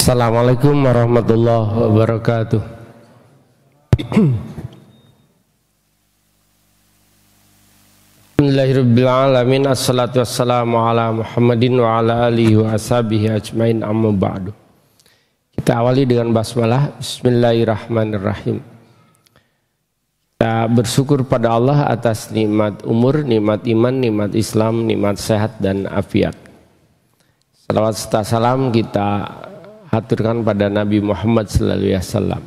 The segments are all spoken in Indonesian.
Assalamualaikum warahmatullahi wabarakatuh. Bismillahirrahmanirrahim. Assalatu wassalamu ala Muhammadin wa ala alihi wa ashabihi ajmain, amma ba'du. Kita awali dengan basmalah. Bismillahirrahmanirrahim. Kita bersyukur pada Allah atas nikmat umur, nikmat iman, nikmat Islam, nikmat sehat dan afiat. Salawat serta salam kita haturkan pada Nabi Muhammad sallallahu alaihi wasallam.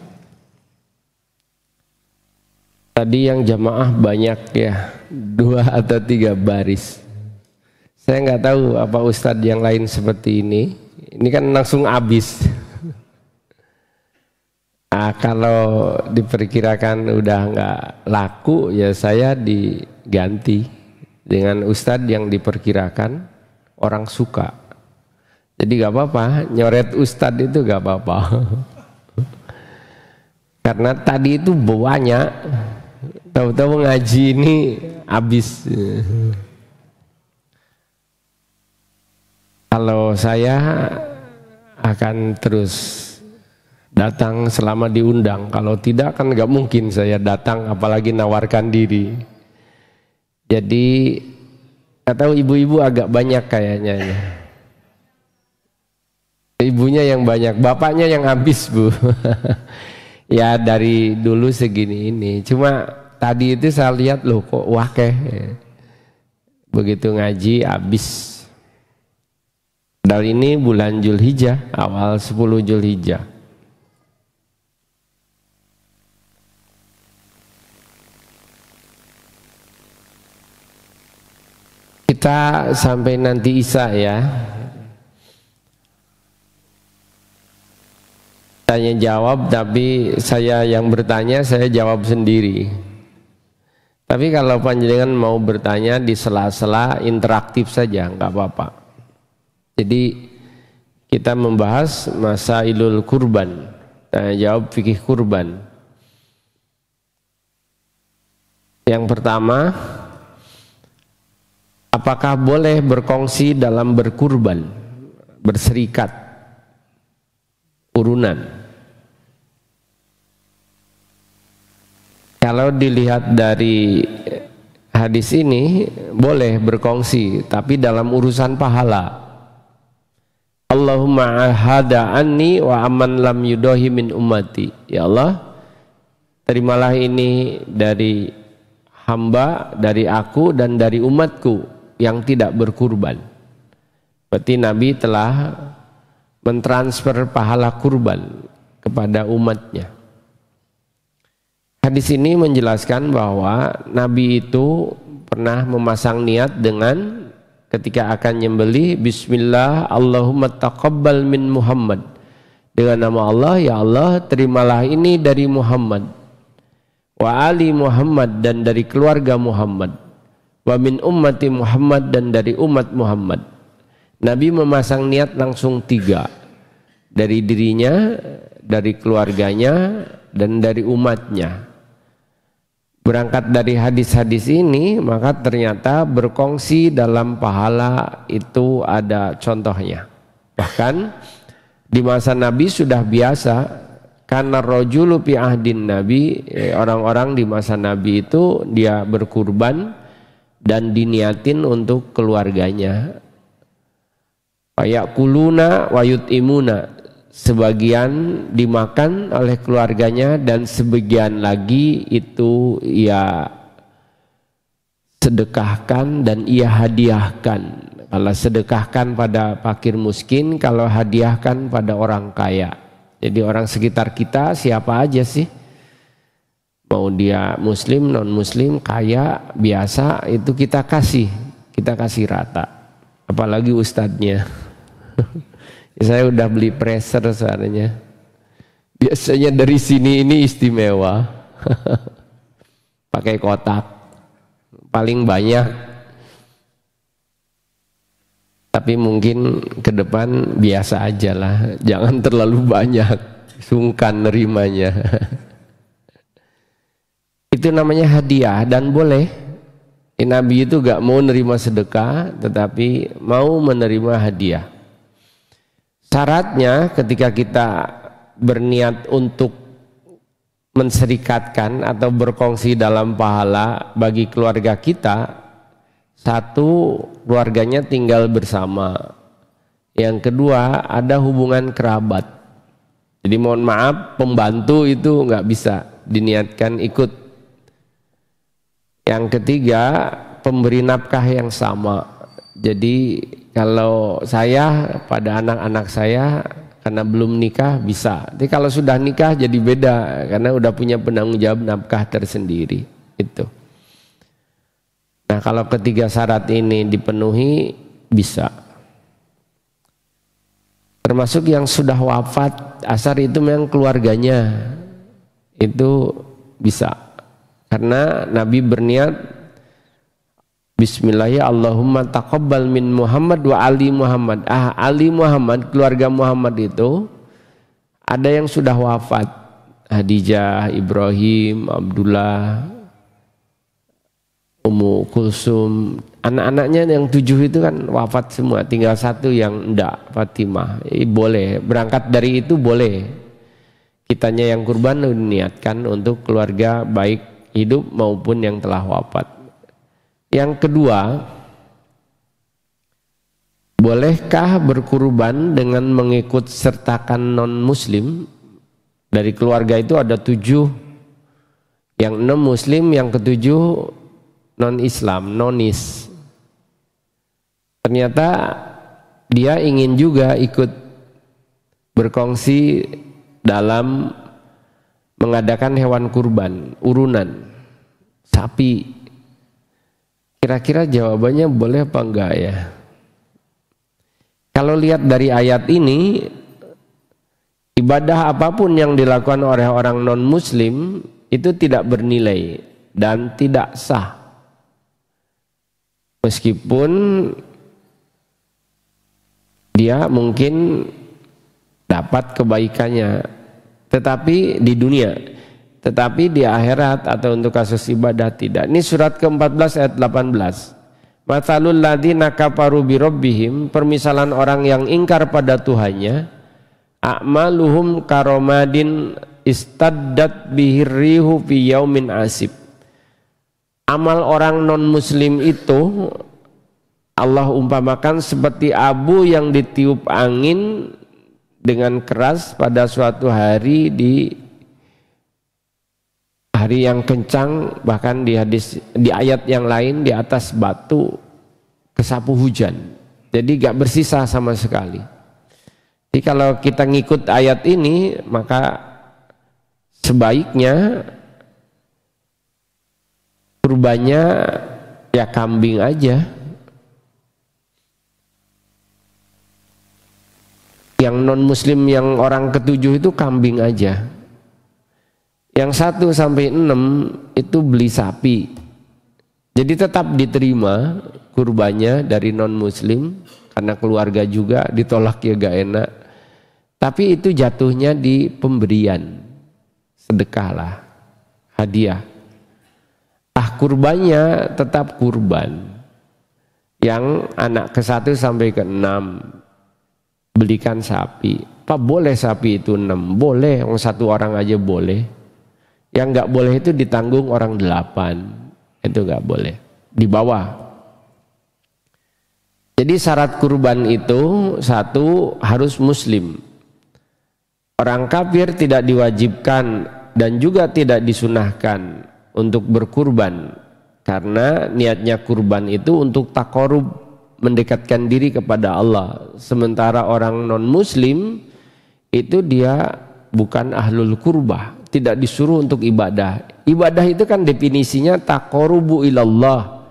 Tadi yang jamaah banyak ya, 2 atau 3 baris. Saya nggak tahu apa ustadz yang lain seperti ini. Ini kan langsung habis. Nah, kalau diperkirakan udah nggak laku ya saya diganti dengan ustadz yang diperkirakan orang suka. Jadi gak apa-apa, nyoret ustadz itu gak apa-apa. Karena tadi itu banyak, tahu-tahu ngaji ini habis. Kalau saya akan terus datang selama diundang. Kalau tidak kan gak mungkin saya datang, apalagi nawarkan diri. Jadi atau ibu-ibu agak banyak kayaknya ya. Ibunya yang banyak, bapaknya yang habis bu. Ya dari dulu segini ini. Cuma tadi itu saya lihat loh kok wakeh. Begitu ngaji habis. Padahal ini bulan Zulhijjah, awal 10 Zulhijjah. Kita sampai nanti Isya ya. Tanya jawab, tapi saya yang bertanya saya jawab sendiri. Tapi kalau panjenengan mau bertanya di sela-sela interaktif saja nggak apa-apa. Jadi kita membahas masailul kurban, tanya jawab fikih kurban. Yang pertama, apakah boleh berkongsi dalam berkurban, berserikat, urunan? Kalau dilihat dari hadis ini boleh berkongsi, tapi dalam urusan pahala. Allahumma ahada anni wa aman lam yudahi min ummati. Ya Allah, terimalah ini dari hamba, dari aku dan dari umatku yang tidak berkurban. Berarti Nabi telah mentransfer pahala kurban kepada umatnya. Hadis ini menjelaskan bahwa Nabi itu pernah memasang niat dengan ketika akan nyembelih, Bismillah Allahumma taqabbal min Muhammad. Dengan nama Allah, ya Allah terimalah ini dari Muhammad, wa ali Muhammad dan dari keluarga Muhammad, wa min ummati Muhammad dan dari umat Muhammad. Nabi memasang niat langsung 3, dari dirinya, dari keluarganya, dan dari umatnya. Berangkat dari hadis-hadis ini, maka ternyata berkongsi dalam pahala itu ada contohnya. Bahkan di masa Nabi sudah biasa, karena rajulu fi ahdin Nabi, orang-orang di masa Nabi itu dia berkurban dan diniatin untuk keluarganya. Fayakuluna wa yutimuna, sebagian dimakan oleh keluarganya dan sebagian lagi itu ia sedekahkan dan ia hadiahkan. Kalau sedekahkan pada fakir miskin, kalau hadiahkan pada orang kaya. Jadi orang sekitar kita siapa aja sih, mau dia muslim, non muslim, kaya, biasa, itu kita kasih rata. Apalagi ustadznya. Saya udah beli preser soalnya. Biasanya dari sini ini istimewa. Pakai kotak. Paling banyak. Tapi mungkin ke depan biasa aja lah. Jangan terlalu banyak. Sungkan nerimanya. Itu namanya hadiah dan boleh. Nabi itu gak mau nerima sedekah, tetapi mau menerima hadiah. Syaratnya ketika kita berniat untuk menserikatkan atau berkongsi dalam pahala bagi keluarga kita, satu, keluarganya tinggal bersama. Yang kedua, ada hubungan kerabat. Jadi mohon maaf, pembantu itu nggak bisa diniatkan ikut. Yang ketiga, pemberi nafkah yang sama. Jadi kalau saya pada anak-anak saya karena belum nikah bisa. Tapi kalau sudah nikah jadi beda karena udah punya penanggung jawab nafkah tersendiri. Itu. Nah, kalau ketiga syarat ini dipenuhi bisa. Termasuk yang sudah wafat asar itu memang keluarganya itu bisa. Karena Nabi berniat Bismillahirrahmanirrahim, Allahumma taqabbal min Muhammad wa ali Muhammad. Ali Muhammad, keluarga Muhammad itu ada yang sudah wafat. Hadijah, Ibrahim, Abdullah, Ummu Kulsum. Anak-anaknya yang 7 itu kan wafat semua. Tinggal satu yang enggak, Fatimah. Boleh, berangkat dari itu boleh. Kitanya yang kurban diniatkan untuk keluarga baik hidup maupun yang telah wafat. Yang kedua, bolehkah berkurban dengan mengikut sertakan non-muslim? Dari keluarga itu ada 7, yang 6 muslim, yang ke-7 non-Islam, nonis. Ternyata dia ingin juga ikut berkongsi dalam mengadakan hewan kurban, urunan, sapi. Kira-kira jawabannya boleh apa enggak ya? Kalau lihat dari ayat ini, ibadah apapun yang dilakukan oleh orang non-muslim itu tidak bernilai dan tidak sah. Meskipun dia mungkin dapat kebaikannya, tetapi di dunia. Tetapi di akhirat atau untuk kasus ibadah tidak. Ini surat ke-14 ayat 18. Matsalul ladzina kafaru bi rabbihim, permisalan orang yang ingkar pada Tuhannya, a'maluhum karomadin istaddat bihir rihu fi yaumin asib. Amal orang non muslim itu Allah umpamakan seperti abu yang ditiup angin dengan keras pada suatu hari di hari yang kencang, bahkan di ayat yang lain di atas batu kesapu hujan. Jadi gak bersisa sama sekali. Jadi kalau kita ngikut ayat ini, maka sebaiknya kurbannya ya kambing aja. Yang non muslim yang orang ke-7 itu kambing aja. Yang 1 sampai 6 itu beli sapi. Jadi tetap diterima kurbannya dari non muslim karena keluarga juga, ditolak ya gak enak. Tapi itu jatuhnya di pemberian, sedekah lah, hadiah. Kurbannya tetap kurban. Yang anak ke-1 sampai ke-6 belikan sapi. Pak, boleh sapi itu 6? Boleh, yang 1 orang aja boleh. Yang nggak boleh itu ditanggung orang 8, itu nggak boleh, di bawah. Jadi syarat kurban itu 1 harus muslim. Orang kafir tidak diwajibkan dan juga tidak disunahkan untuk berkurban, karena niatnya kurban itu untuk taqarrub, mendekatkan diri kepada Allah. Sementara orang non muslim itu dia bukan ahlul kurbah, tidak disuruh untuk ibadah. Ibadah itu kan definisinya taqarrubu ilallah,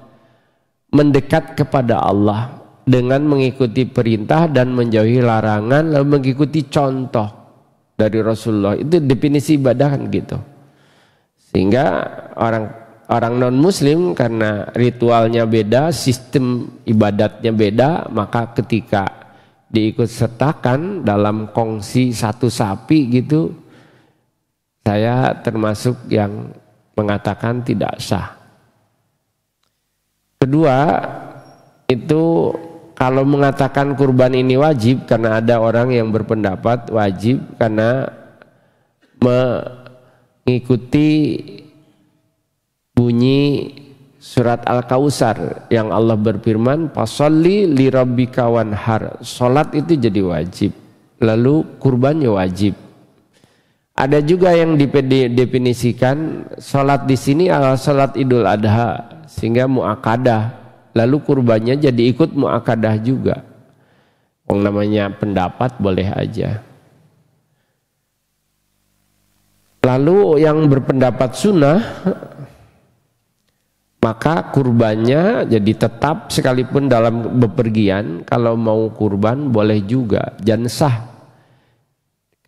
mendekat kepada Allah dengan mengikuti perintah dan menjauhi larangan, lalu mengikuti contoh dari Rasulullah. Itu definisi ibadah kan gitu. Sehingga orang non muslim karena ritualnya beda, sistem ibadatnya beda, maka ketika diikut sertakan dalam kongsi 1 sapi gitu, saya termasuk yang mengatakan tidak sah. Kedua, itu kalau mengatakan kurban ini wajib, karena ada orang yang berpendapat wajib karena mengikuti bunyi surat Al-Kautsar yang Allah berfirman, "Fasholli lirabbika wanhar." Salat itu jadi wajib, lalu kurbannya wajib. Ada juga yang didefinisikan salat di sini adalah salat Idul Adha sehingga muakkadah, lalu kurbannya jadi ikut muakkadah juga. Yang namanya pendapat boleh aja. Lalu yang berpendapat sunnah, maka kurbannya jadi tetap sekalipun dalam bepergian, kalau mau kurban boleh juga dan sah.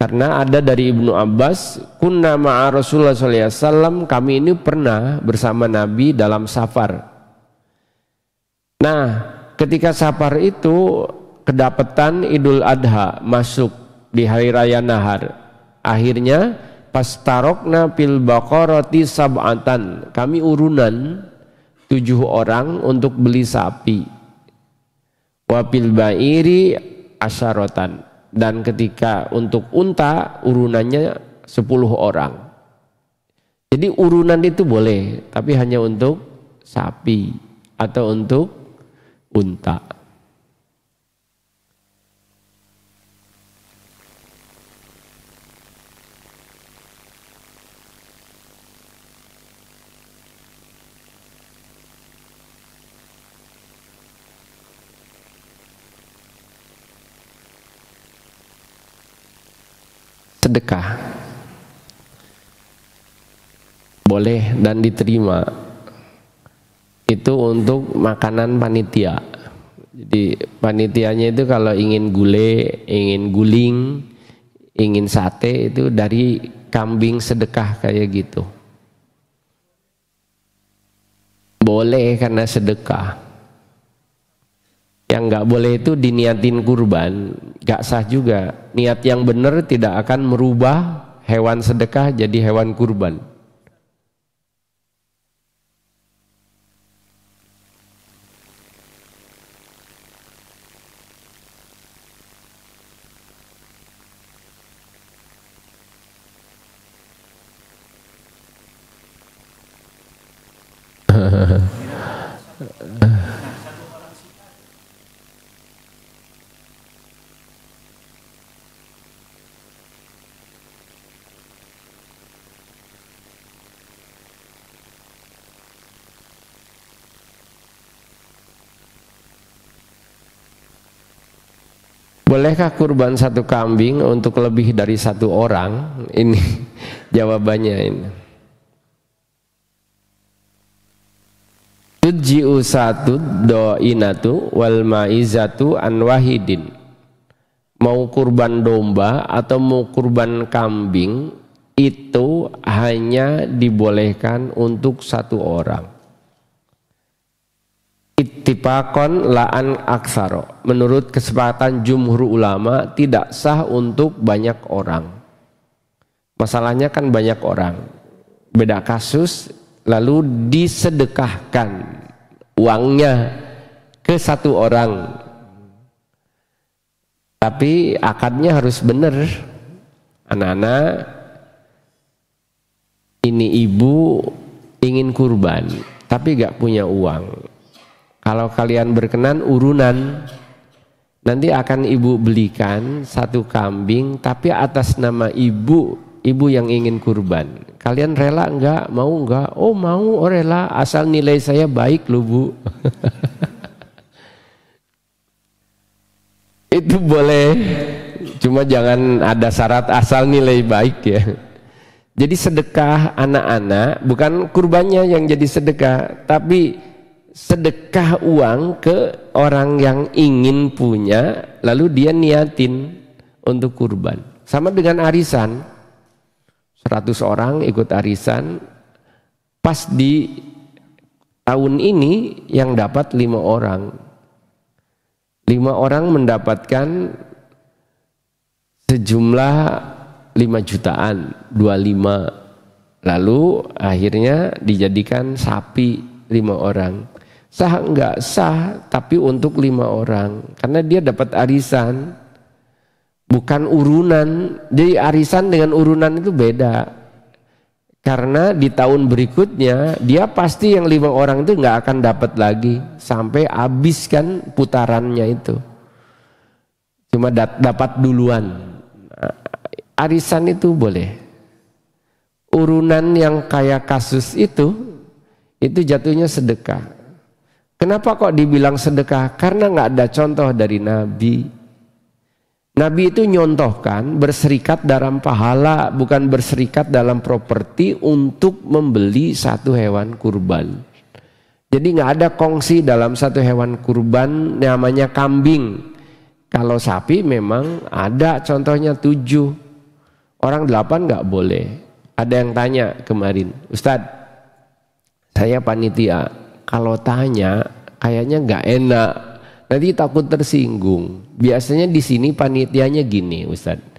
Karena ada dari Ibnu Abbas, kunna ma'a Rasulullah SAW, kami ini pernah bersama Nabi dalam safar. Nah, ketika safar itu kedapatan Idul Adha masuk di hari raya Nahar. Akhirnya pastarokna fil baqarati sab'atan, kami urunan 7 orang untuk beli sapi. Wa fil ba'iri asyaratan, dan ketika untuk unta urunannya 10 orang. Jadi urunan itu boleh, tapi hanya untuk sapi atau untuk unta. Sedekah boleh dan diterima, itu untuk makanan panitia. Jadi panitianya itu kalau ingin gulai, ingin guling, ingin sate, itu dari kambing sedekah kayak gitu. Boleh karena sedekah. Yang nggak boleh itu diniatin kurban, nggak sah juga. Niat yang benar tidak akan merubah hewan sedekah jadi hewan kurban. Bolehkah kurban satu kambing untuk lebih dari 1 orang? Ini jawabannya ini. Tujji'u satu do'inatu wal ma'izatu an wahidin. Mau kurban domba atau mau kurban kambing itu hanya dibolehkan untuk 1 orang. Ittifaqan la'an aksaro, menurut kesepakatan jumhur ulama tidak sah untuk banyak orang. Masalahnya kan banyak orang, beda kasus, lalu disedekahkan uangnya ke 1 orang, tapi akadnya harus benar. Anak-anak, ini ibu ingin kurban tapi gak punya uang. Kalau kalian berkenan urunan, nanti akan ibu belikan 1 kambing tapi atas nama ibu yang ingin kurban. Kalian rela enggak? Mau enggak? Oh mau, oh rela, asal nilai saya baik loh bu. Itu boleh, cuma jangan ada syarat asal nilai baik ya. Jadi sedekah anak-anak bukan kurbannya yang jadi sedekah, tapi sedekah uang ke orang yang ingin punya, lalu dia niatin untuk kurban. Sama dengan arisan, 100 orang ikut arisan, pas di tahun ini yang dapat 5 orang. 5 orang mendapatkan sejumlah 5 jutaan, 25. Lalu akhirnya dijadikan sapi 5 orang. Sah enggak? Sah, tapi untuk 5 orang. Karena dia dapat arisan, bukan urunan. Jadi arisan dengan urunan itu beda. Karena di tahun berikutnya dia pasti yang 5 orang itu nggak akan dapat lagi sampai habis kan putarannya itu. Cuma dapat duluan. Arisan itu boleh. Urunan yang kayak kasus itu jatuhnya sedekah. Kenapa kok dibilang sedekah? Karena nggak ada contoh dari Nabi. Nabi itu nyontohkan berserikat dalam pahala, bukan berserikat dalam properti untuk membeli satu hewan kurban. Jadi nggak ada kongsi dalam satu hewan kurban namanya kambing. Kalau sapi memang ada contohnya 7. Orang 8 nggak boleh. Ada yang tanya kemarin, Ustadz, saya panitia. Kalau tanya, kayaknya nggak enak. Nanti takut tersinggung. Biasanya di sini panitianya gini, Ustadz.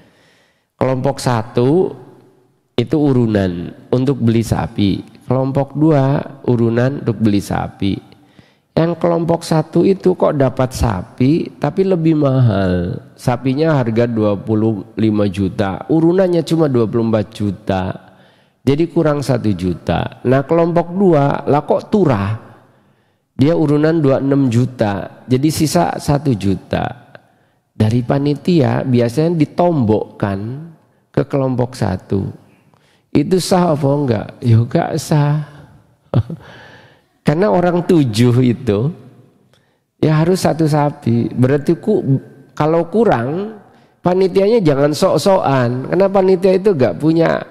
Kelompok 1 itu urunan untuk beli sapi. Kelompok 2 urunan untuk beli sapi. Yang kelompok 1 itu kok dapat sapi tapi lebih mahal. Sapinya harga 25 juta, urunannya cuma 24 juta. Jadi kurang 1 juta. Nah kelompok 2 lah kok turah. Dia urunan 26 juta, jadi sisa 1 juta. Dari panitia biasanya ditombokkan ke kelompok 1. Itu sah apa enggak? Ya enggak sah. Karena orang 7 itu ya harus 1 sapi. Berarti kalau kurang panitianya jangan sok-sokan. Karena panitia itu enggak punya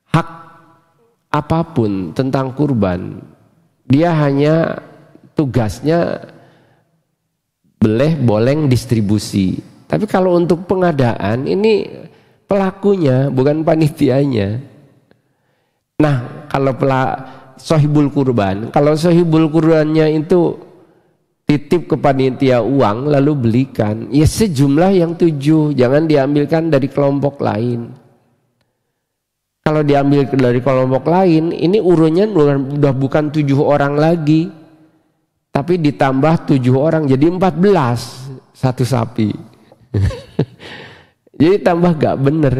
hak apapun tentang kurban. Dia hanya tugasnya boleng distribusi. Tapi kalau untuk pengadaan ini pelakunya bukan panitianya. Nah kalau sohibul kurban, kalau sohibul kurbannya itu titip ke panitia uang lalu belikan, ya sejumlah yang 7, jangan diambilkan dari kelompok lain. Kalau diambil dari kelompok lain, ini urunnya udah bukan 7 orang lagi, tapi ditambah 7 orang jadi 14 satu sapi. Jadi tambah gak bener.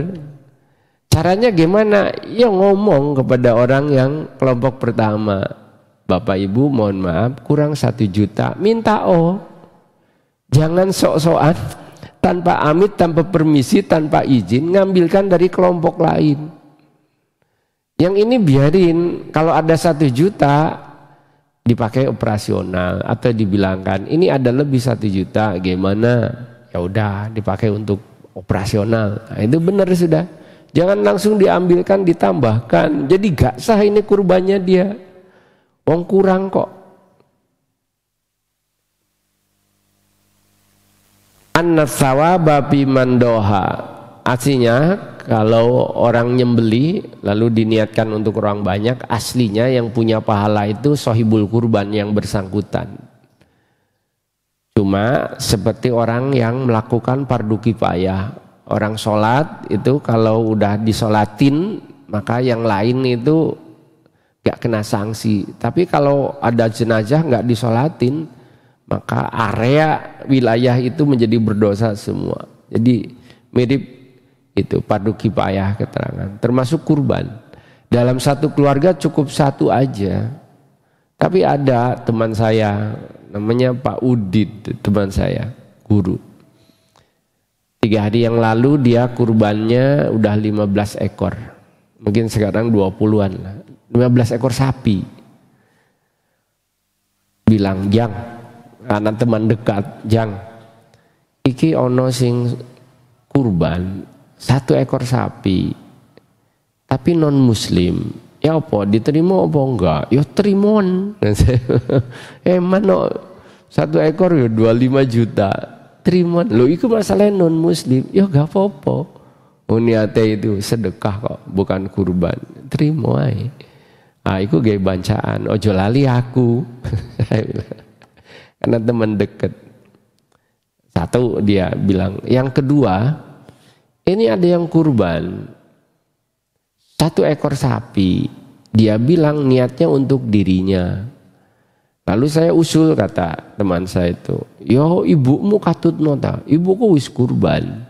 Caranya gimana? Ya ngomong kepada orang yang kelompok pertama, Bapak Ibu mohon maaf kurang 1 juta, minta jangan sok-sokan tanpa amit, tanpa permisi, tanpa izin ngambilkan dari kelompok lain. Yang ini biarin, kalau ada 1 juta dipakai operasional atau dibilangkan ini ada lebih 1 juta gimana? Ya udah dipakai untuk operasional. Nah, itu benar sudah. Jangan langsung diambilkan ditambahkan. Jadi gak sah ini kurbannya dia. Wong kurang kok. Anna thawaba biman doha. Artinya kalau orang nyembeli lalu diniatkan untuk orang banyak, aslinya yang punya pahala itu sohibul kurban yang bersangkutan. Cuma seperti orang yang melakukan fardu kifayah. Orang sholat itu kalau udah disolatin maka yang lain itu gak kena sanksi. Tapi kalau ada jenazah gak disolatin maka area wilayah itu menjadi berdosa semua. Jadi mirip itu fardu kifayah keterangan. Termasuk kurban. Dalam satu keluarga cukup 1 aja. Tapi ada teman saya namanya Pak Udid, teman saya guru. 3 hari yang lalu dia kurbannya udah 15 ekor. Mungkin sekarang 20-an lah. 15 ekor sapi. Bilang, "Jang, anak teman dekat, Jang. Iki ono sing kurban 1 ekor sapi. Tapi non muslim. Ya apa diterima apa enggak? Ya terimon." Mana 1 ekor ya 25 juta. Terima, lo itu masalahnya non muslim, ya gak apa-apa. Niatnya itu sedekah kok, bukan kurban. Terima aja. Ah, itu gaya bancaan. Ojo lali aku, karena teman deket. 1 dia bilang. Yang kedua, ini ada yang kurban 1 ekor sapi. Dia bilang niatnya untuk dirinya. Lalu saya usul, kata teman saya itu, yo ibumu katutno ta, ibuku wis kurban.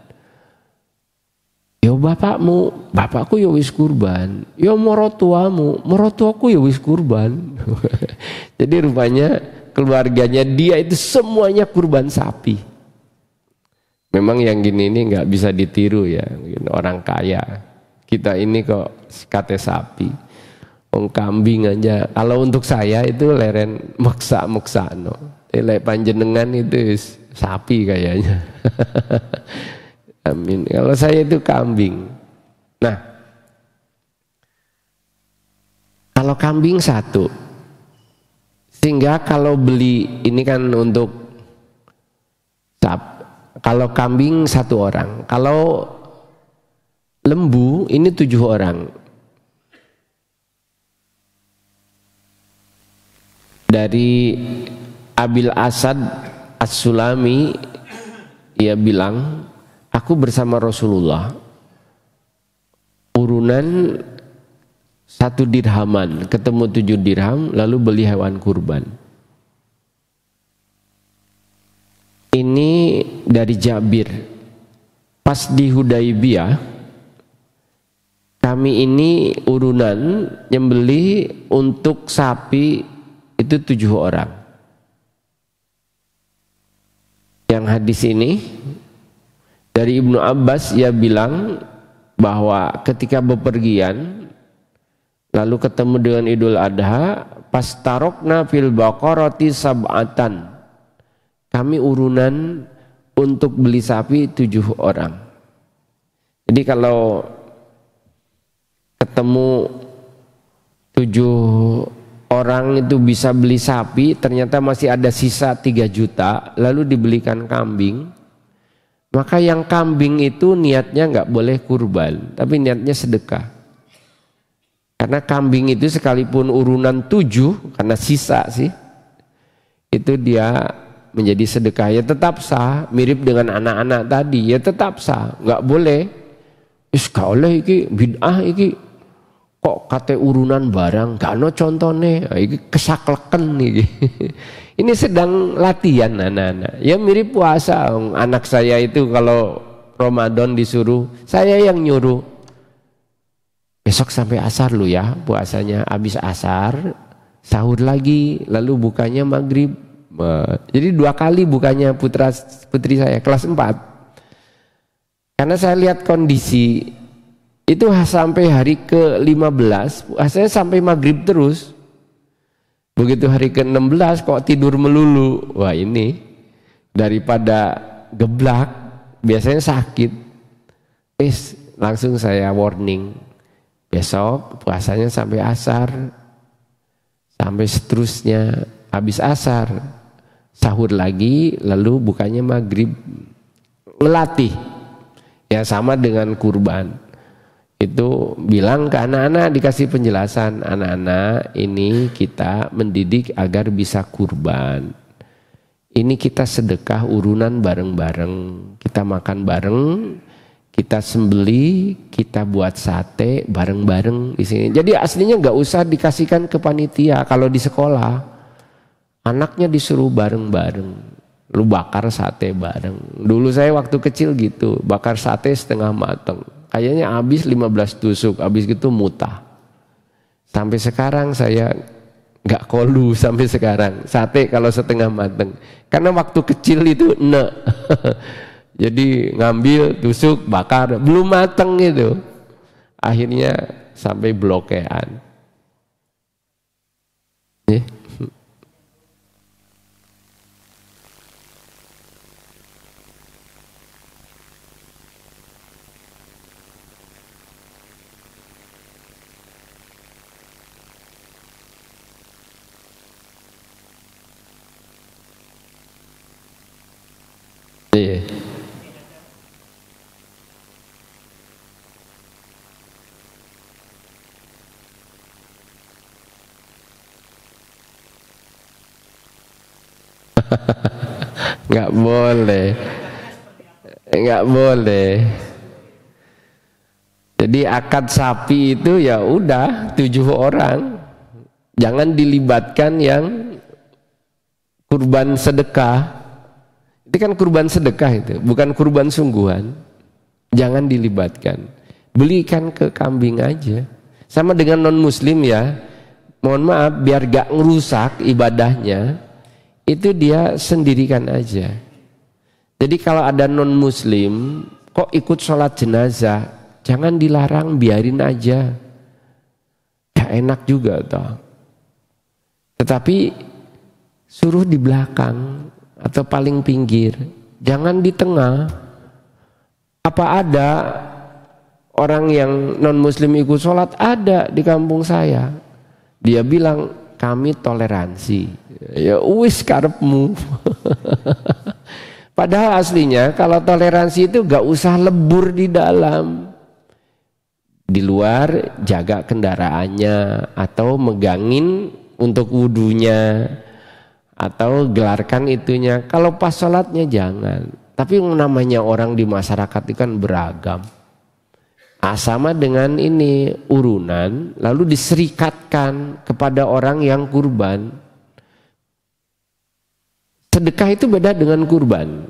Yo bapakku yo wis kurban. Yo morotuaku yo wis kurban. Jadi rupanya keluarganya dia itu semuanya kurban sapi. Memang yang gini ini nggak bisa ditiru ya, orang kaya. Kita ini kok kate sapi. Kambing aja. Kalau untuk saya itu leren maksa no. Lek panjenengan itu sapi kayaknya. Amin. Kalau saya itu kambing. Nah, kalau kambing satu, sehingga kalau beli ini kan untuk kalau kambing 1 orang, kalau lembu ini 7 orang. Dari Abil Asad As-Sulami, ia bilang, aku bersama Rasulullah urunan 1 dirhaman, ketemu 7 dirham, lalu beli hewan kurban. Ini dari Jabir. Pas di Hudaibiyah, kami ini urunan nyembeli untuk sapi itu 7 orang. Yang hadis ini dari Ibnu Abbas, ia bilang bahwa ketika bepergian lalu ketemu dengan Idul Adha, pas tarokna fil baqarati sab'atan, kami urunan untuk beli sapi 7 orang. Jadi kalau ketemu 7 orang itu bisa beli sapi, ternyata masih ada sisa 3 juta, lalu dibelikan kambing, maka yang kambing itu niatnya nggak boleh kurban, tapi niatnya sedekah. Karena kambing itu sekalipun urunan 7, karena sisa sih, itu dia menjadi sedekah, ya tetap sah. Mirip dengan anak-anak tadi, ya tetap sah, nggak boleh. Gak oleh iki bid'ah iki. Kok kate urunan barang, gak no contohnya, ini kesakleken nih. Ini sedang latihan anak-anak. Ya mirip puasa, anak saya itu kalau Ramadan disuruh, saya yang nyuruh. Besok sampai asar lu ya puasanya, habis asar sahur lagi, lalu bukanya maghrib. Jadi 2 kali bukanya putri saya kelas 4. Karena saya lihat kondisi itu sampai hari ke-15, saya sampai maghrib terus. Begitu hari ke-16 kok tidur melulu. Wah ini daripada geblak, biasanya sakit. Langsung saya warning. Besok puasanya sampai asar, sampai seterusnya. Habis asar, sahur lagi, lalu bukanya maghrib. Ngelatih. Ya sama dengan kurban. Itu bilang ke anak-anak, dikasih penjelasan, anak-anak ini kita mendidik agar bisa kurban. Ini kita sedekah urunan bareng-bareng, kita makan bareng, kita sembeli, kita buat sate bareng-bareng di sini. Jadi aslinya nggak usah dikasihkan ke panitia. Kalau di sekolah, anaknya disuruh bareng-bareng, lu bakar sate bareng. Dulu saya waktu kecil gitu, bakar sate setengah mateng. Kayaknya habis 15 tusuk, habis gitu mutah. Sampai sekarang saya nggak kolu sampai sekarang. Sate kalau setengah mateng. Karena waktu kecil itu jadi ngambil, tusuk, bakar, belum mateng itu. Akhirnya sampai blokean. Iya. Nggak boleh, nggak boleh. Jadi akad sapi itu ya udah 7 orang, jangan dilibatkan yang kurban sedekah. Itu kan kurban sedekah itu, bukan kurban sungguhan. Jangan dilibatkan. Belikan ke kambing aja. Sama dengan non muslim ya. Mohon maaf, biar gak ngerusak ibadahnya, itu dia sendirikan aja. Jadi kalau ada non muslim kok ikut sholat jenazah, jangan dilarang, biarin aja. Ya enak juga toh. Tetapi suruh di belakang atau paling pinggir, jangan di tengah. Apa ada orang yang non muslim ikut sholat? Ada di kampung saya. Dia bilang kami toleransi. Ya wis karepmu. Padahal aslinya kalau toleransi itu gak usah lebur di dalam. Di luar jaga kendaraannya atau megangin untuk wudunya atau gelarkan itunya. Kalau pas sholatnya jangan. Tapi namanya orang di masyarakat itu kan beragam. Sama dengan ini urunan lalu diserikatkan kepada orang yang kurban. Sedekah itu beda dengan kurban.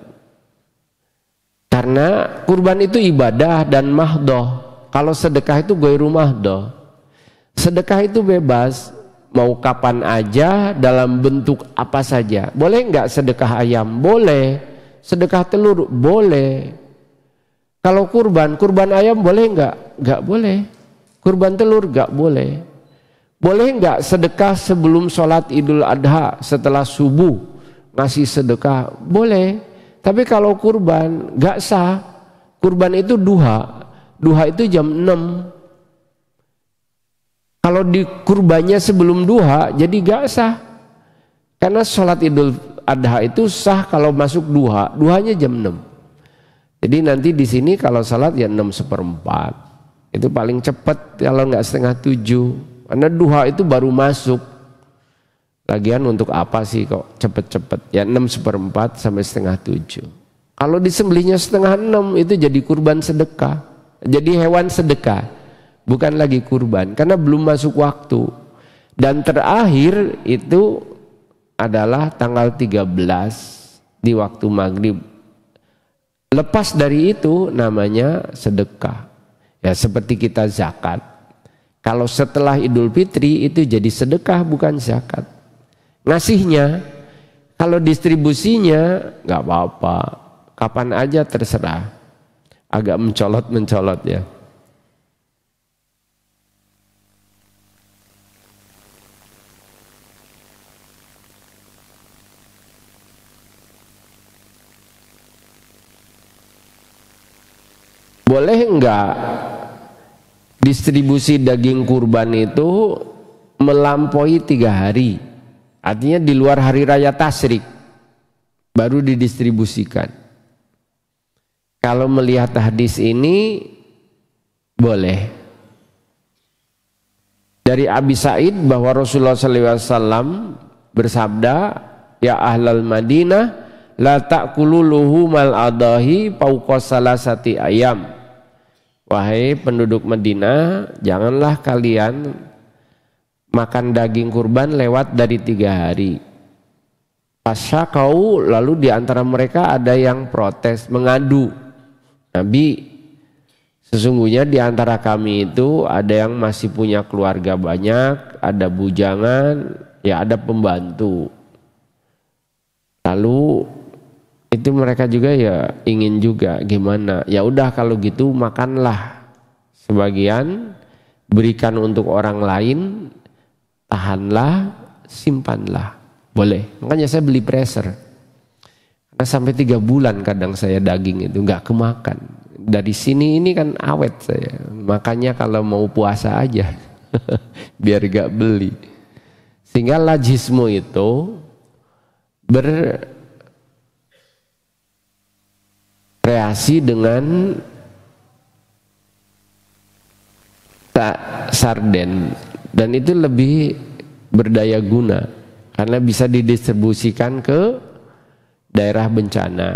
Karena kurban itu ibadah dan mahdoh. Kalau sedekah itu ghairu mahdoh. Sedekah itu bebas, mau kapan aja, dalam bentuk apa saja. Boleh nggak sedekah ayam? Boleh. Sedekah telur? Boleh. Kalau kurban ayam boleh nggak? Nggak boleh. Kurban telur nggak boleh. Boleh nggak sedekah sebelum sholat Idul Adha setelah subuh ngasih sedekah? Boleh. Tapi kalau kurban nggak sah. Kurban itu duha. Duha itu jam 6. Kalau di kurbannya sebelum duha jadi nggak sah. Karena sholat Idul Adha itu sah kalau masuk duha. Duhanya jam 6. Jadi nanti di sini kalau salat ya 6:4, itu paling cepat kalau nggak 6:30. Karena duha itu baru masuk. Lagian untuk apa sih kok cepet-cepet? Ya 6:4 sampai 6:30. Kalau disembelihnya 5:30 itu jadi kurban sedekah, jadi hewan sedekah, bukan lagi kurban karena belum masuk waktu. Dan terakhir itu adalah tanggal 13 di waktu maghrib. Lepas dari itu namanya sedekah. Ya seperti kita zakat. Kalau setelah Idul Fitri itu jadi sedekah bukan zakat. Ngasihnya, kalau distribusinya nggak apa-apa. Kapan aja terserah. Agak mencolot ya. Boleh enggak distribusi daging kurban itu melampaui 3 hari? Artinya di luar hari raya tasyrik baru didistribusikan. Kalau melihat hadis ini boleh. Dari Abi Sa'id bahwa Rasulullah SAW bersabda, ya ahlal Madinah la ta'kulu luhumal adahi fawqa salasati ayam. Wahai penduduk Madinah, janganlah kalian makan daging kurban lewat dari 3 hari. Pasyakau, lalu di antara mereka ada yang protes, mengadu. Nabi, sesungguhnya di antara kami itu ada yang masih punya keluarga banyak, ada bujangan, ya ada pembantu. Lalu itu mereka juga ya ingin juga gimana, ya udah kalau gitu makanlah sebagian, berikan untuk orang lain, tahanlah, simpanlah, boleh. Makanya saya beli freezer karena sampai 3 bulan kadang saya daging itu nggak kemakan. Dari sini ini kan awet saya, makanya kalau mau puasa aja biar gak beli. Sehingga lajismu itu reaksi dengan sarden, dan itu lebih berdaya guna karena bisa didistribusikan ke daerah bencana,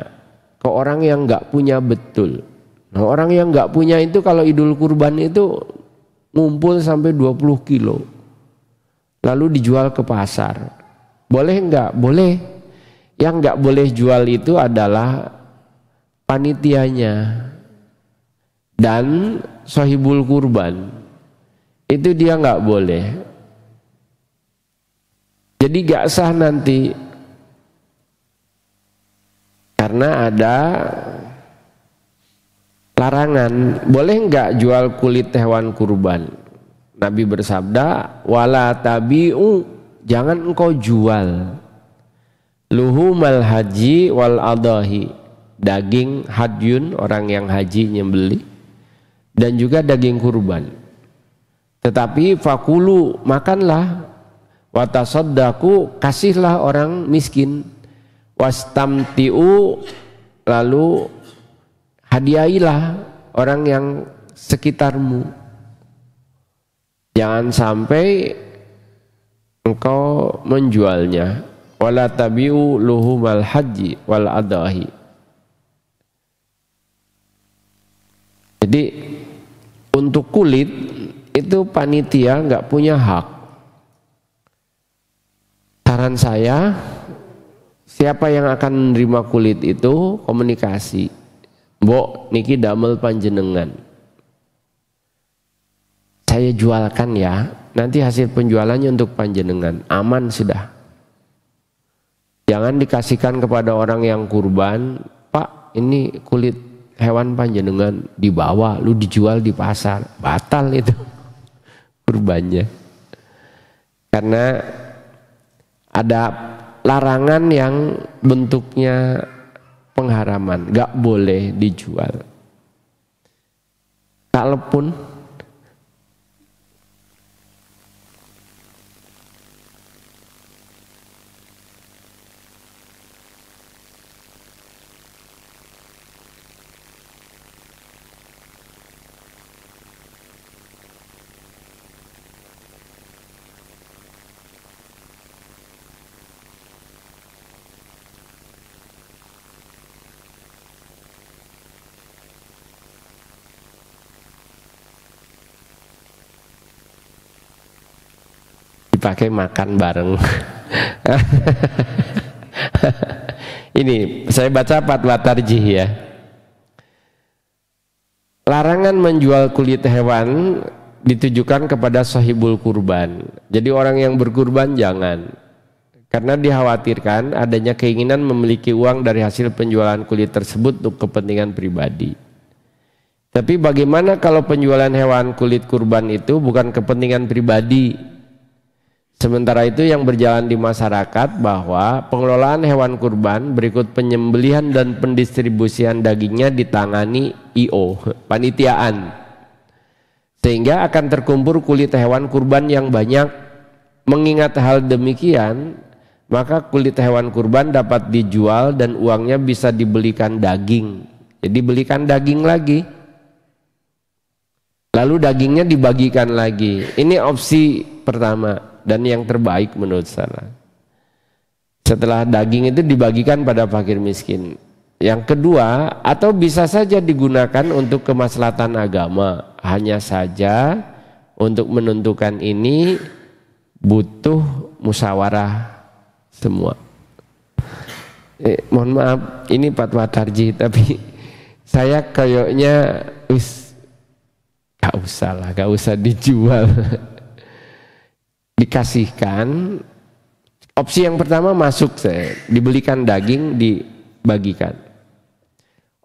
ke orang yang nggak punya betul. Nah, orang yang nggak punya itu kalau Idul Kurban itu ngumpul sampai 20 kilo lalu dijual ke pasar. Boleh nggak? Boleh. Yang nggak boleh jual itu adalah panitianya dan sahibul kurban. Itu dia nggak boleh. Jadi nggak sah nanti karena ada larangan. Boleh nggak jual kulit hewan kurban? Nabi bersabda, wala tabi'u, jangan engkau jual luhumal haji wal adahi, daging hadyun, orang yang haji nyembeli, dan juga daging kurban. Tetapi fakulu, makanlah, watasaddaku, kasihlah orang miskin, wastamtiu, lalu hadiahilah orang yang sekitarmu. Jangan sampai engkau menjualnya. Wala tabi'u luhumal haji wal adahi. Jadi untuk kulit itu panitia nggak punya hak. Saran saya, siapa yang akan menerima kulit itu komunikasi. Mbok niki damel panjenengan, saya jualkan ya, nanti hasil penjualannya untuk panjenengan, aman sudah. Jangan dikasihkan kepada orang yang kurban, Pak ini kulit hewan panjenengan dibawa, lu dijual di pasar, batal itu kurbannya. Karena ada larangan yang bentuknya pengharaman, gak boleh dijual. Kalaupun dipakai makan bareng. Ini saya baca fatwa tarjih ya. Larangan menjual kulit hewan ditujukan kepada sahibul kurban. Jadi orang yang berkurban jangan. Karena dikhawatirkan adanya keinginan memiliki uang dari hasil penjualan kulit tersebut untuk kepentingan pribadi. Tapi bagaimana kalau penjualan hewan kulit kurban itu bukan kepentingan pribadi? Sementara itu yang berjalan di masyarakat bahwa pengelolaan hewan kurban berikut penyembelihan dan pendistribusian dagingnya ditangani IO, panitiaan. Sehingga akan terkumpul kulit hewan kurban yang banyak. Mengingat hal demikian, maka kulit hewan kurban dapat dijual dan uangnya bisa dibelikan daging. Jadi belikan daging lagi. Lalu dagingnya dibagikan lagi. Ini opsi pertama dan yang terbaik menurut saya. Setelah daging itu dibagikan pada fakir miskin. Yang kedua, atau bisa saja digunakan untuk kemaslahatan agama. Hanya saja untuk menentukan ini butuh musyawarah semua. Mohon maaf, ini fatwa tarjih, tapi saya kayaknya gak usah dijual. Dikasihkan. Opsi yang pertama masuk, saya dibelikan daging, dibagikan.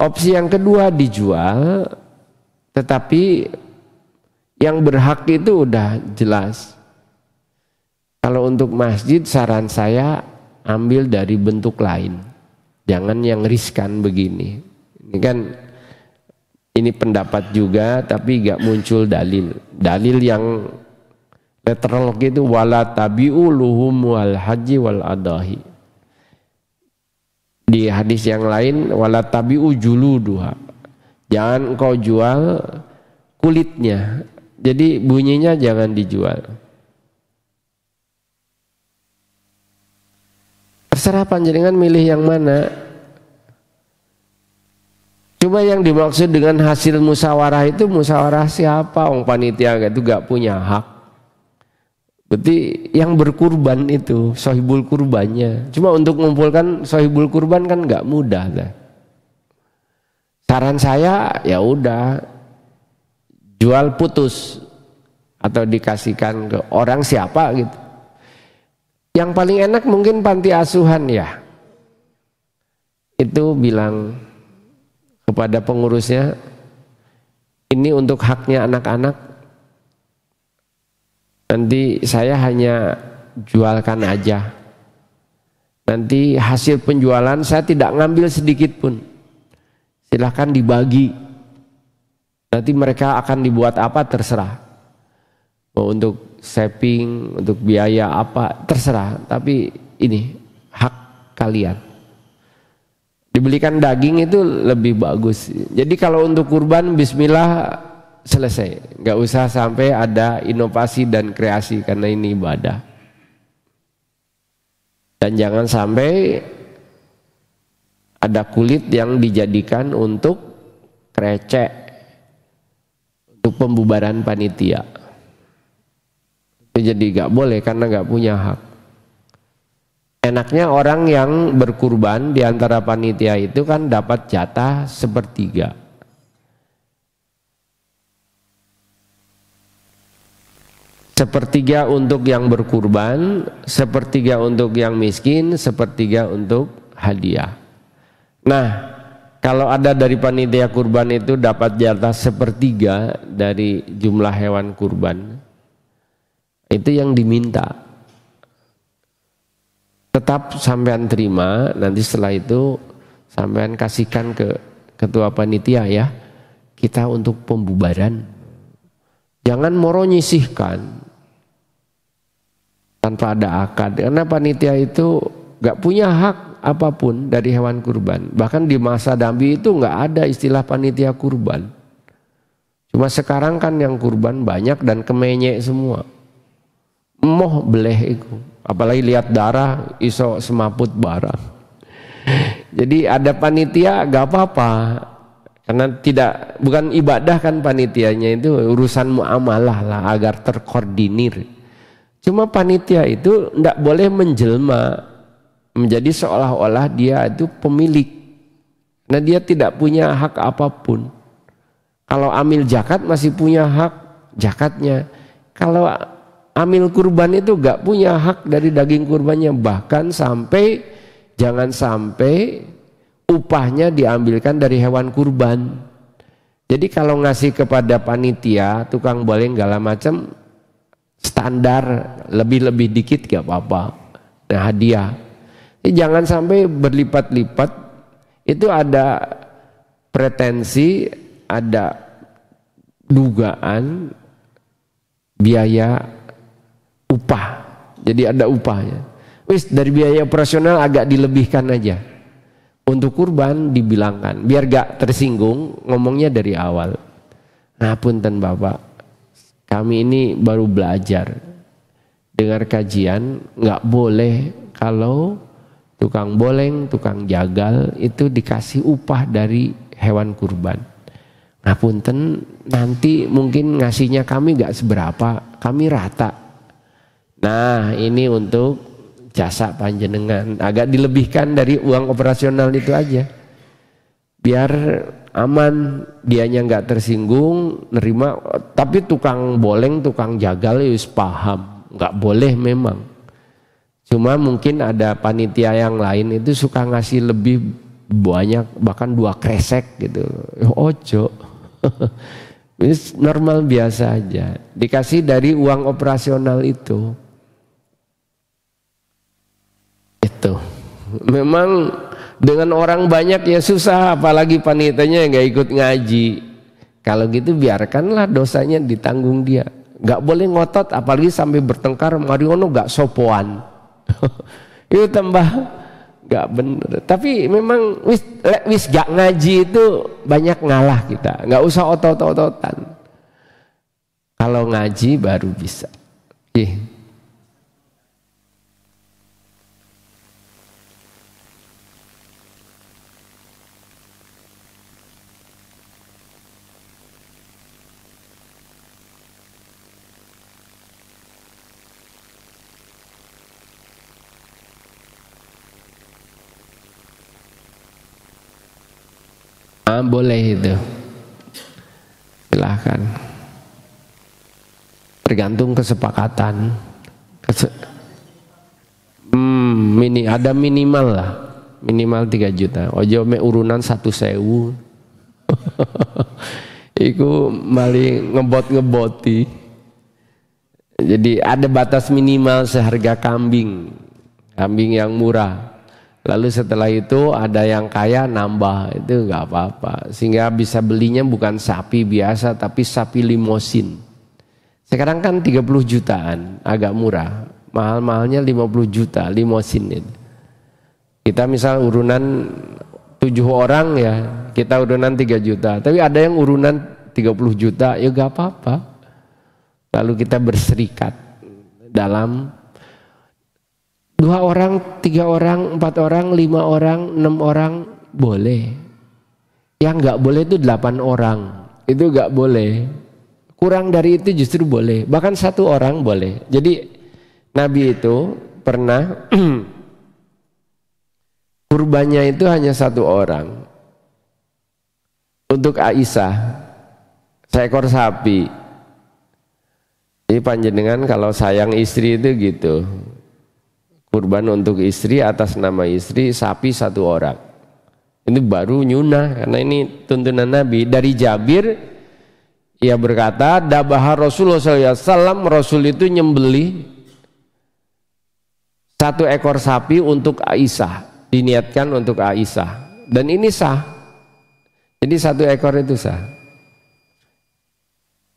Opsi yang kedua dijual, tetapi yang berhak itu udah jelas. Kalau untuk masjid saran saya ambil dari bentuk lain, jangan yang riskan begini. Ini kan ini pendapat juga, tapi gak muncul dalil yang literal gitu, wala tabi'u luhum wal haji wal adahi. Di hadis yang lain, wala tabi'u juluduha, jangan engkau jual kulitnya. Jadi bunyinya jangan dijual. Terserah panjenengan milih yang mana. Cuma yang dimaksud dengan hasil musyawarah itu musyawarah siapa? Panitia itu gak punya hak. Berarti yang berkurban itu sohibul kurbannya. Cuma untuk mengumpulkan sohibul kurban kan nggak mudah lah. Saran saya ya udah jual putus atau dikasihkan ke orang siapa gitu. Yang paling enak mungkin panti asuhan ya. Itu bilang kepada pengurusnya, ini untuk haknya anak-anak. Nanti saya hanya jualkan aja. Nanti hasil penjualan saya tidak ngambil sedikit pun. Silahkan dibagi. Nanti mereka akan dibuat apa terserah. Mau untuk saving, untuk biaya apa terserah. Tapi ini hak kalian. Dibelikan daging itu lebih bagus. Jadi kalau untuk kurban bismillah selesai, nggak usah sampai ada inovasi dan kreasi karena ini ibadah. Dan jangan sampai ada kulit yang dijadikan untuk krecek, untuk pembubaran panitia. Itu jadi nggak boleh karena nggak punya hak. Enaknya orang yang berkurban di antara panitia itu kan dapat jatah sepertiga. Sepertiga untuk yang berkurban, sepertiga untuk yang miskin, sepertiga untuk hadiah. Nah, kalau ada dari panitia kurban itu dapat jatah sepertiga dari jumlah hewan kurban, itu yang diminta. Tetap sampean terima, nanti setelah itu sampean kasihkan ke ketua panitia ya, kita untuk pembubaran. Jangan moro nyisihkan tanpa ada akad, karena panitia itu gak punya hak apapun dari hewan kurban. Bahkan di masa Nabi itu gak ada istilah panitia kurban. Cuma sekarang kan yang kurban banyak dan kemenyek semua. Moh beleh itu, apalagi lihat darah iso semaput barang. Jadi ada panitia gak apa-apa, karena bukan ibadah kan panitianya, itu urusan muamalah lah agar terkoordinir. Cuma panitia itu tidak boleh menjelma menjadi seolah-olah dia itu pemilik. Nah dia tidak punya hak apapun. Kalau amil zakat masih punya hak zakatnya. Kalau amil kurban itu gak punya hak dari daging kurbannya. Bahkan jangan sampai upahnya diambilkan dari hewan kurban. Jadi kalau ngasih kepada panitia, tukang boleh segala macam, standar lebih dikit gak apa-apa. Nah hadiah. Jangan sampai berlipat-lipat. Itu ada pretensi, ada dugaan biaya upah. Jadi ada upahnya. Wis dari biaya operasional agak dilebihkan aja. Untuk kurban dibilangkan biar gak tersinggung, ngomongnya dari awal. Nah punten Bapak, kami ini baru belajar, dengar kajian, nggak boleh kalau tukang boleng, tukang jagal itu dikasih upah dari hewan kurban. Nah punten, nanti mungkin ngasihnya kami nggak seberapa, kami rata. Nah ini untuk jasa panjenengan, agak dilebihkan dari uang operasional itu aja, biar aman, dianya nggak tersinggung, nerima. Tapi tukang boleng, tukang jagal ya paham, nggak boleh memang. Cuma mungkin ada panitia yang lain itu suka ngasih lebih banyak, bahkan 2 kresek gitu. Ojo, ini normal biasa aja, dikasih dari uang operasional itu. Itu memang. Dengan orang banyak ya susah, apalagi panitianya nggak ikut ngaji. Kalau gitu biarkanlah dosanya ditanggung dia. Nggak boleh ngotot, apalagi sampai bertengkar. Mariono nggak sopoan. Itu tambah nggak bener. Tapi memang wis gak ngaji itu banyak ngalah kita. Nggak usah otot-ototan. Kalau ngaji baru bisa. Boleh itu. Silahkan. Tergantung kesepakatan. Ada minimal lah. Minimal 3 juta. Ojo me urunan 1.000. Iku maling ngeboti. Jadi ada batas minimal seharga kambing yang murah. Lalu setelah itu ada yang kaya nambah, itu nggak apa-apa. Sehingga bisa belinya bukan sapi biasa tapi sapi limosin. Sekarang kan 30 jutaan, agak murah. Mahal-mahalnya 50 juta limosin itu. Kita misal urunan 7 orang ya, kita urunan 3 juta. Tapi ada yang urunan 30 juta, ya nggak apa-apa. Lalu kita berserikat dalam 2 orang, 3 orang, 4 orang, 5 orang, 6 orang boleh. Yang nggak boleh itu 8 orang. Itu nggak boleh. Kurang dari itu justru boleh. Bahkan 1 orang boleh. Jadi Nabi itu pernah kurbannya itu hanya 1 orang. Untuk Aisyah, seekor sapi. Jadi panjenengan kalau sayang istri itu gitu. Kurban untuk istri atas nama istri, sapi 1 orang. Ini baru nyunah karena ini tuntunan Nabi. Dari Jabir, ia berkata, dabah Rasulullah SAW, Rasul itu nyembelih 1 ekor sapi untuk Aisyah. Diniatkan untuk Aisyah. Dan ini sah. Jadi 1 ekor itu sah.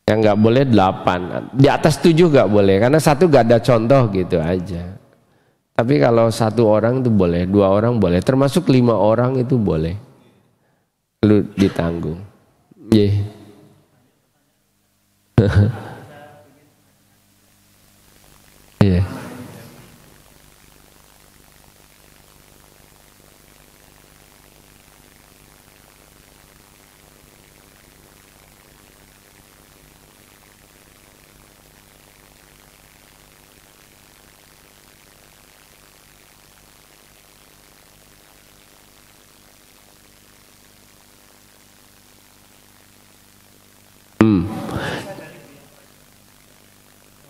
Yang nggak boleh 8. Di atas 7 nggak boleh. Karena 1 nggak ada contoh gitu aja. Tapi kalau 1 orang itu boleh, 2 orang boleh, termasuk 5 orang itu boleh. Lu ditanggung. Yeah. Yeah.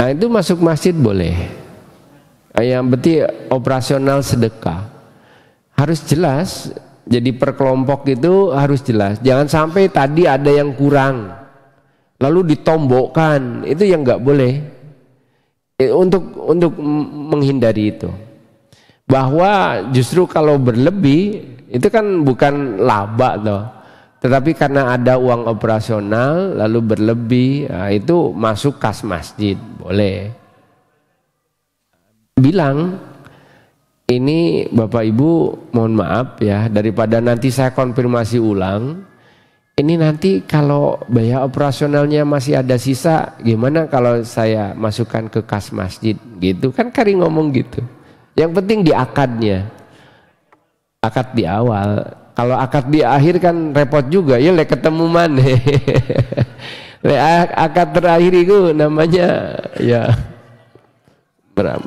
Nah itu masuk masjid boleh. Yang penting operasional sedekah harus jelas. Jadi per kelompok itu harus jelas. Jangan sampai tadi ada yang kurang lalu ditombokkan, itu yang nggak boleh. Untuk menghindari itu, bahwa justru kalau berlebih itu kan bukan laba toh. Tetapi karena ada uang operasional lalu berlebih, nah itu masuk kas masjid, boleh. Bilang, ini Bapak Ibu mohon maaf ya, daripada nanti saya konfirmasi ulang, ini nanti kalau biaya operasionalnya masih ada sisa, gimana kalau saya masukkan ke kas masjid, gitu kan Kari ngomong gitu. Yang penting di akadnya, akad di awal. Kalau akad di akhir kan repot juga, ya le ketemu mana. Le akad terakhir itu namanya ya berapa?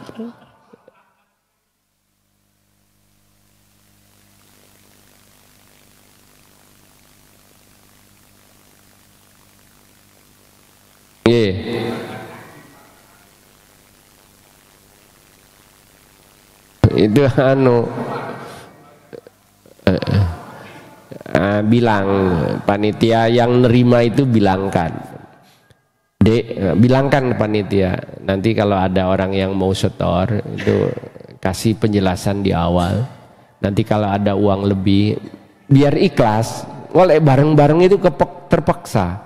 Itu bilang panitia yang nerima itu bilangkan, bilangkan panitia nanti kalau ada orang yang mau setor itu kasih penjelasan di awal. Nanti kalau ada uang lebih biar ikhlas. Oleh bareng-bareng itu terpaksa.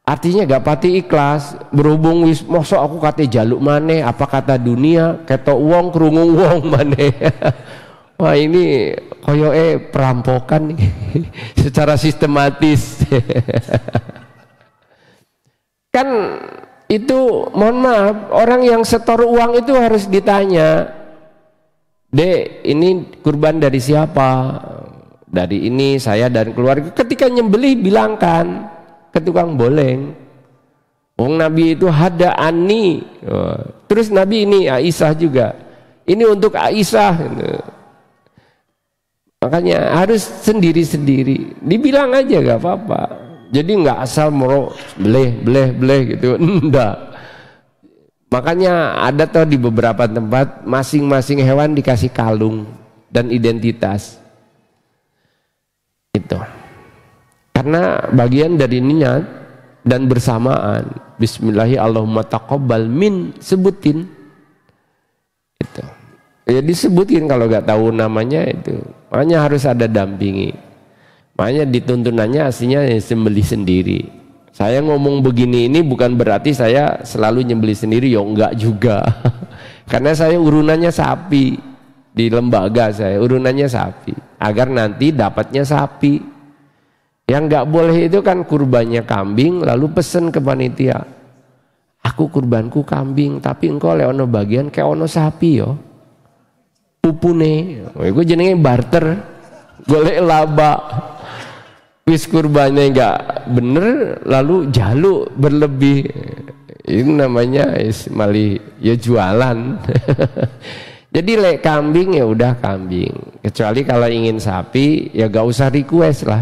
Artinya gak pati ikhlas, berhubung wis mosok aku kate jaluk maneh, apa kata dunia, ketok uang kerungung uang maneh. Wah ini koyoke perampokan secara sistematis. Kan itu mohon maaf, orang yang setor uang itu harus ditanya, Dek ini kurban dari siapa? Dari ini saya dan keluarga. Ketika nyembelih bilangkan ke tukang boleng. Wong Nabi itu hada ani. Terus Nabi ini Aisyah juga. Ini untuk Aisyah. Makanya harus sendiri-sendiri. Dibilang aja gak apa-apa. Jadi nggak asal moro bleh gitu. Enggak. Makanya ada tuh di beberapa tempat masing-masing hewan dikasih kalung dan identitas. Itu. Karena bagian dari niat dan bersamaan. Bismillahirrahmanirrahim, Allahumma taqabbal min, sebutin. Itu. Ya disebutin kalau nggak tahu namanya itu. Makanya harus ada dampingi. Makanya dituntunannya aslinya sembelih sendiri. Saya ngomong begini ini bukan berarti saya selalu nyembelih sendiri, ya enggak juga. Karena saya urunannya sapi. Di lembaga saya urunannya sapi. Agar nanti dapatnya sapi. Yang enggak boleh itu kan kurbannya kambing lalu pesen ke panitia. Aku kurbanku kambing tapi engkau leono bagian kayak ono sapi yo. Pupune. Iku jenenge barter. Golek laba. Wis kurbannya enggak bener lalu jaluk berlebih, ini namanya malih ya jualan. Jadi lek kambing ya udah kambing, kecuali kalau ingin sapi ya gak usah request lah,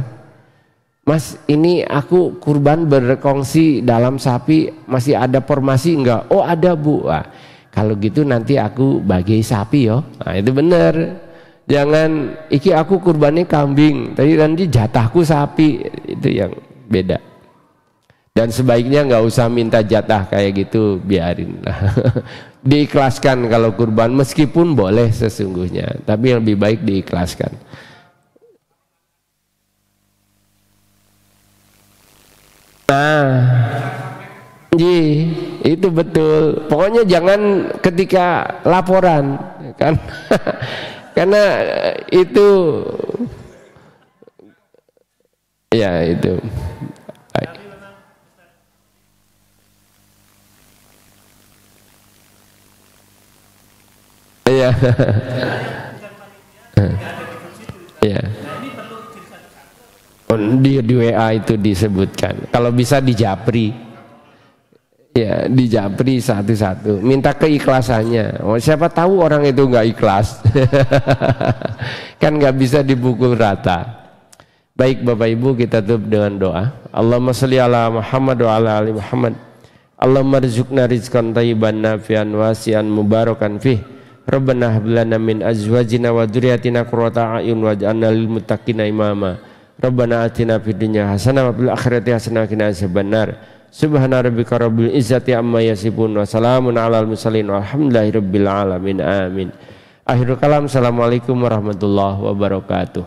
Mas ini aku kurban berkongsi dalam sapi, masih ada formasi enggak? Oh ada Bu. Wah, kalau gitu nanti aku bagi sapi yo. Nah itu bener. Jangan iki aku kurbannya kambing, tapi nanti jatahku sapi, itu yang beda. Dan sebaiknya nggak usah minta jatah kayak gitu, biarin lah. Diikhlaskan kalau kurban, meskipun boleh sesungguhnya, tapi lebih baik diikhlaskan. Nah, itu betul. Pokoknya jangan ketika laporan, kan? Karena itu ya itu ya ya di WA itu disebutkan. Kalau bisa di Japri. Ya, di Japri satu-satu, minta keikhlasannya. Oh, siapa tahu orang itu nggak ikhlas, kan nggak bisa dipukul rata. Baik Bapak Ibu, kita tutup dengan doa. Allahumma sholli ala Muhammad wa ala ali Muhammad. Allahumma rizqna rizqan thayyiban nafi'an wasi'an mubarakan fih. Rabbana hab lana min azwajina wa dzurriyyatina qurrata a'yun waj'alna lil muttaqina imama. Rabbana atina fid dunya hasanah wa fil akhirati hasanah wa qina adzabannar. Subhana rabbika rabbil izzati amma yasifun wa salamun alal mursalin walhamdulillahi rabbil alamin amin. Akhirul kalam, assalamualaikum warahmatullahi wabarakatuh.